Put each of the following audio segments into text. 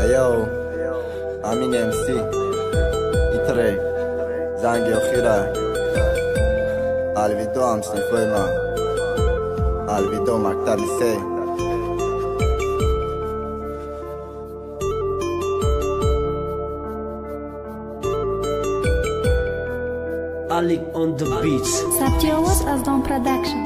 Eyo, Amin MC Itre Zangi Okhira Alvido am snifoi ma Alvido maktab lise Ali on the beats. Saptiovos از دام پرودکشن.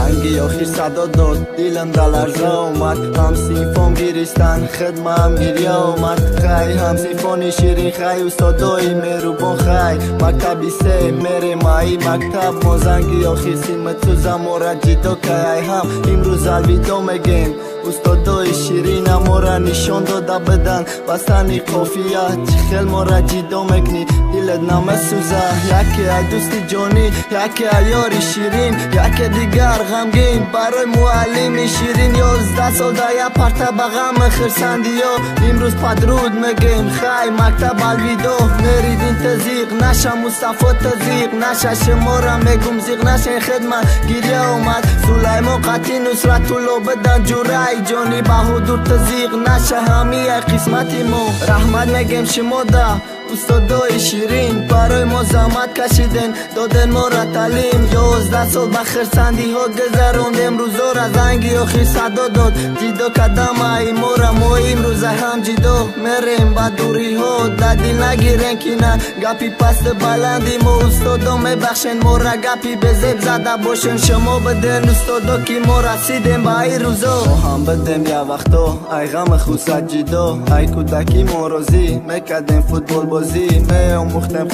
زنگی آخیر صدا داد دیلم دلرزه اومد هم سیفون گیریستن خدمه هم گیریه اومد خی هم سیفونی شیرین خی استادای مهربان خی مکتبی سه مره مایی مکتب ما زنگی آخیر سیمت تو زمورا جیدو که ای هم امروز الویدو میگیم استادای شیرین ما را نشان داده بدن بستنی قافیت خیل ما را جیدو میکنی دلت نمه سوزه یکی ای دوست جانی یکی ای یاری شیرین یکی دیگر غمگین برای معلم شیرین 11 سال دایه پرته به غم خرسندی ها امروز پدرود میگیم خی مکتب الویدو نریدین تزیق نشه مصطفی تزیق نشه شما را میگم زیق نشه خدمت گیریه اومد سلیمان قطعی نصرت طولو بدن جورای جانی بهادر تزیق نشه همی قسمتی ما رحمت میگیم شما ده استادای شیرین برای ما زحمت کشیدن دادن ما را تعلیم 11 سال به خرسندی ها گذراند امروزا را زنگی آخیر صدا داد جیدو کدم ای ما را ما امروز هم جیدو میریم با دوری ها دل نگیرن که نه گپی پست بلندی ما استادا میبخشن ما را گپی به زب زده باشن شما بدن استادا که ما رسیدیم به ای روزا ما هم بدیم یا وقتا ای غم خوصت جیدو ای کودکی ما روزی میکدیم فوتبال بازی میاموختم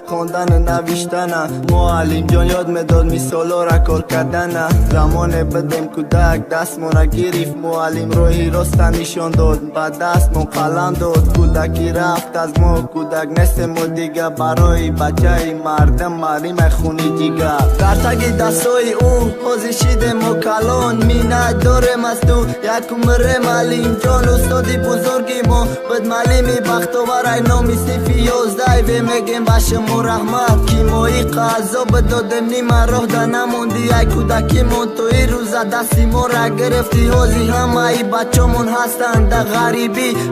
خواندن نوشتن معلم جان یاد میداد مثالا را کار کردن زمان بدیم کودک دست ما را گرفت معلم راهی راست نشان داد با دست ما قلم داد کودکی رفت از ما کودک نست ما دیگه برای بچه مردم مریم خونی دیگه در تگ دستای او پوزیشیده ما کلان مینت دارم از تو یک عمر معلم جان استادی بزرگی ما بد معلمی بختاور ای نامی صفی 11 و میگیم با شما رحمت کی مایی قضا بدادم نیمه راه ده نموندی ای کودکی من توی روزه دستی ما را گرفتی حاضی همه ای بچه من هستن ده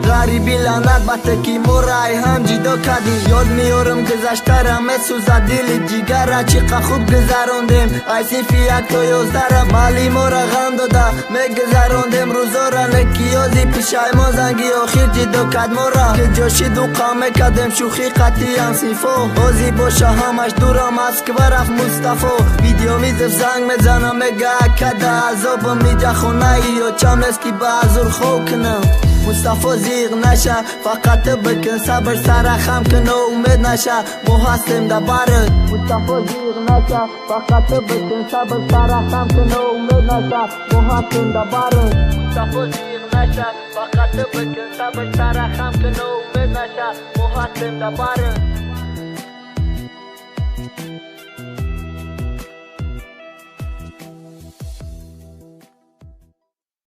غریبی لعنت بطکی ما را ای هم جدا کردی یاد میارم گذشته را میسوزه دل جیگر را چقدر خوب گذراندیم ای صفی 1 تا 11 را مالی ما را غم داده میگذراندیم روزا را نکیازی پیشای ما زنگی آخیر جدا کرد ما را که جاشی دو قامه کدم شوخی قطعی هم سیفو بازی باشه همش دورم از که برف مصطفی ویدیو میزف زنگ میزنم میگه کده عذاب میجه خونه یا چم است که بازور خو کنم مصطفی زیغ نشه فقط بکن صبر سر خم کن و امید نشه ما هستیم ده برد مصطفی زیغ نشه فقط بکن صبر سر خم کن و امید نشه ما هستیم ده برد مصطفی زیغ نشه فقط بکن صبر سر خم کن و امید نشه ما هستیم ده برد